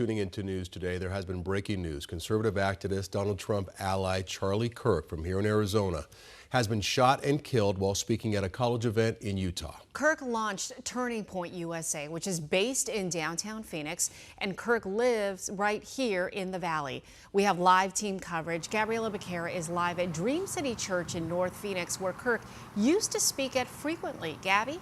Tuning into news today, there has been breaking news. Conservative activist Donald Trump ally Charlie Kirk from here in Arizona has been shot and killed while speaking at a college event in Utah. Kirk launched Turning Point USA, which is based in downtown Phoenix, and Kirk lives right here in the Valley. We have live team coverage. Gabriella Becerra is live at Dream City Church in North Phoenix, where Kirk used to speak at frequently. Gabby?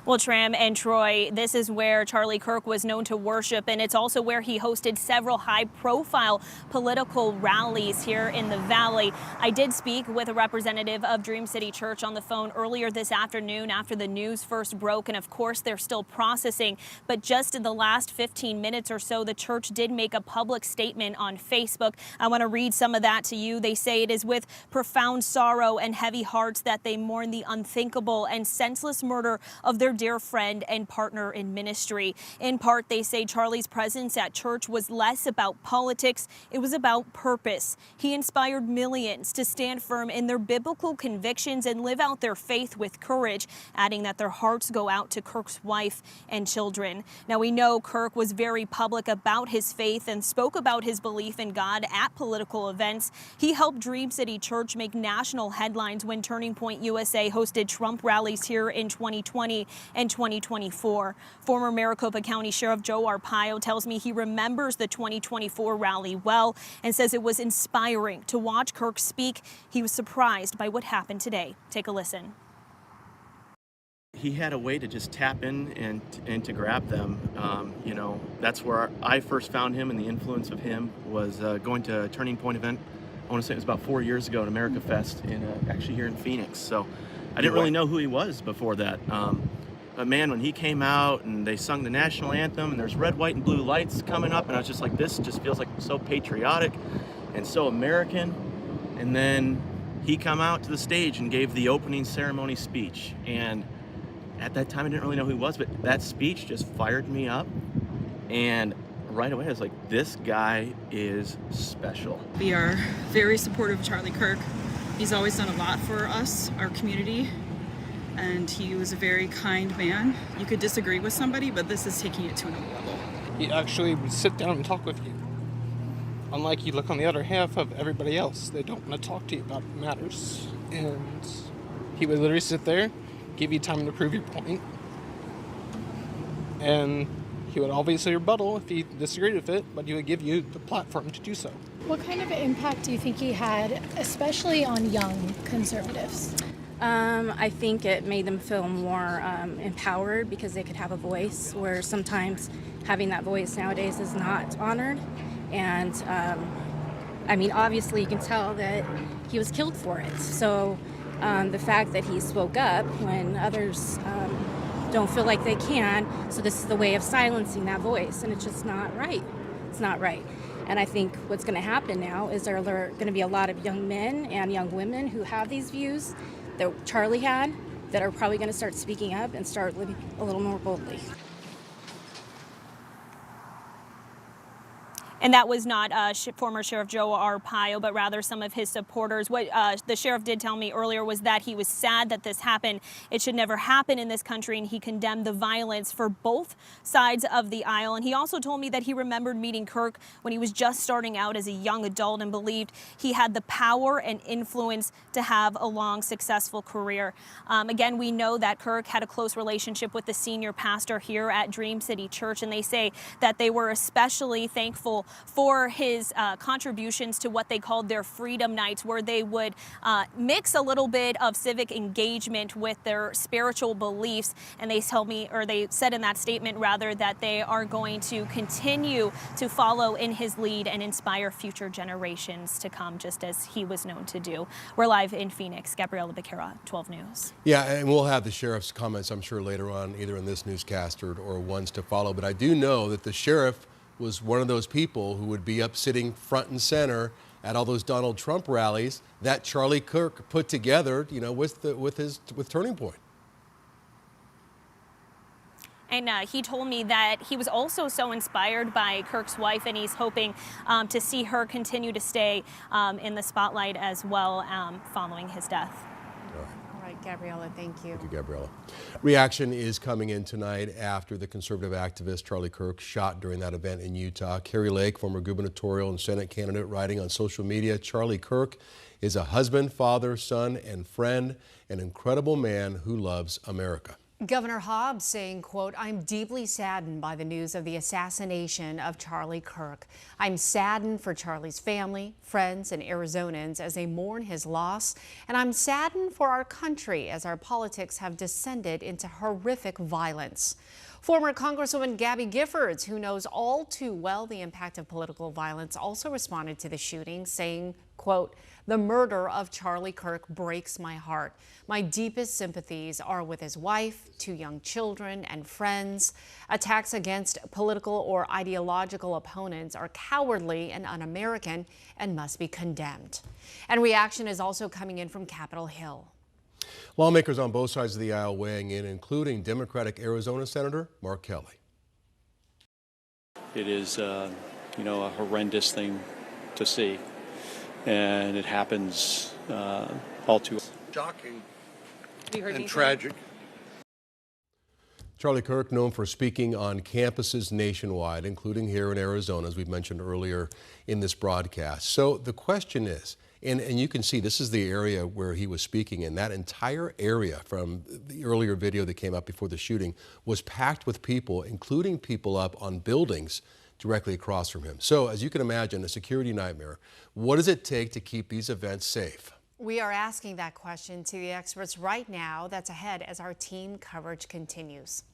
Well, Tram and Troy, this is where Charlie Kirk was known to worship, and it's also where he hosted several high-profile political rallies here in the Valley. I did speak with a representative of Dream City Church on the phone earlier this afternoon after the news first broke, and of course they're still processing. But just in the last 15 minutes or so, the church did make a public statement on Facebook. I want to read some of that to you. They say it is with profound sorrow and heavy hearts that they mourn the unthinkable and senseless murder of their dear friend and partner in ministry. In part, they say Charlie's presence at church was less about politics, it was about purpose. He inspired millions to stand firm in their biblical convictions and live out their faith with courage, adding that their hearts go out to Kirk's wife and children. Now, we know Kirk was very public about his faith and spoke about his belief in God at political events. He helped Dream City Church make national headlines when Turning Point USA hosted Trump rallies here in 2020 and 2024. Former Maricopa County Sheriff Joe Arpaio tells me he remembers the 2024 rally well and says it was inspiring to watch Kirk speak. He was surprised by what happened today. Take a listen. He had a way to just tap in and to grab them. That's where I first found him, and the influence of him was going to a Turning Point event. I want to say it was about 4 years ago at America Fest, actually here in Phoenix. So I didn't really know who he was before that. But man, when he came out and they sung the national anthem and there's red, white, and blue lights coming up, and I was just like, this just feels like so patriotic and so American. And then he come out to the stage and gave the opening ceremony speech. And at that time, I didn't really know who he was, but that speech just fired me up. And right away, I was like, this guy is special. We are very supportive of Charlie Kirk. He's always done a lot for us, our community, and he was a very kind man. You could disagree with somebody, but this is taking it to another level. He actually would sit down and talk with you. Unlike you look on the other half of everybody else, they don't want to talk to you about matters. And he would literally sit there, give you time to prove your point, and he would obviously rebuttal if he disagreed with it, but he would give you the platform to do so. What kind of impact do you think he had, especially on young conservatives? I think it made them feel more empowered because they could have a voice, where sometimes having that voice nowadays is not honored. And obviously you can tell that he was killed for it. So the fact that he spoke up when others don't feel like they can, so this is the way of silencing that voice, and it's just not right. It's not right. And I think what's going to happen now is there are going to be a lot of young men and young women who have these views that Charlie had, that are probably going to start speaking up and start living a little more boldly. And that was not former Sheriff Joe Arpaio, but rather some of his supporters. What the sheriff did tell me earlier was that he was sad that this happened. It should never happen in this country, and he condemned the violence for both sides of the aisle. And he also told me that he remembered meeting Kirk when he was just starting out as a young adult and believed he had the power and influence to have a long, successful career. Again, we know that Kirk had a close relationship with the senior pastor here at Dream City Church, and they say that they were especially thankful for his contributions to what they called their Freedom Nights, where they would mix a little bit of civic engagement with their spiritual beliefs. And they told me, or they said in that statement rather, that they are going to continue to follow in his lead and inspire future generations to come, just as he was known to do. We're live in Phoenix. Gabriella Becerra, 12 News. Yeah, and we'll have the sheriff's comments, I'm sure, later on, either in this newscast or ones to follow. But I do know that the sheriff was one of those people who would be up sitting front and center at all those Donald Trump rallies that Charlie Kirk put together, with Turning Point. And he told me that he was also so inspired by Kirk's wife, and he's hoping to see her continue to stay in the spotlight as well following his death. All right. Gabriella, thank you. Thank you, Gabriella. Reaction is coming in tonight after the conservative activist Charlie Kirk shot during that event in Utah. Carrie Lake, former gubernatorial and Senate candidate, writing on social media, Charlie Kirk is a husband, father, son, and friend, an incredible man who loves America. Governor Hobbs saying, quote, I'm deeply saddened by the news of the assassination of Charlie Kirk. I'm saddened for Charlie's family, friends, and Arizonans as they mourn his loss. And I'm saddened for our country as our politics have descended into horrific violence. Former Congresswoman Gabby Giffords, who knows all too well the impact of political violence, also responded to the shooting, saying, quote, the murder of Charlie Kirk breaks my heart. My deepest sympathies are with his wife, 2 young children, and friends. Attacks against political or ideological opponents are cowardly and un-American and must be condemned. And reaction is also coming in from Capitol Hill. Lawmakers on both sides of the aisle weighing in, including Democratic Arizona Senator Mark Kelly. It is, a horrendous thing to see, and it happens all too often. Shocking and tragic. Charlie Kirk, known for speaking on campuses nationwide, including here in Arizona, as we mentioned earlier in this broadcast. So the question is, and you can see this is the area where he was speaking in. That entire area from the earlier video that came up before the shooting was packed with people, including people up on buildings directly across from him. So as you can imagine, a security nightmare. What does it take to keep these events safe? We are asking that question to the experts right now. That's ahead as our team coverage continues.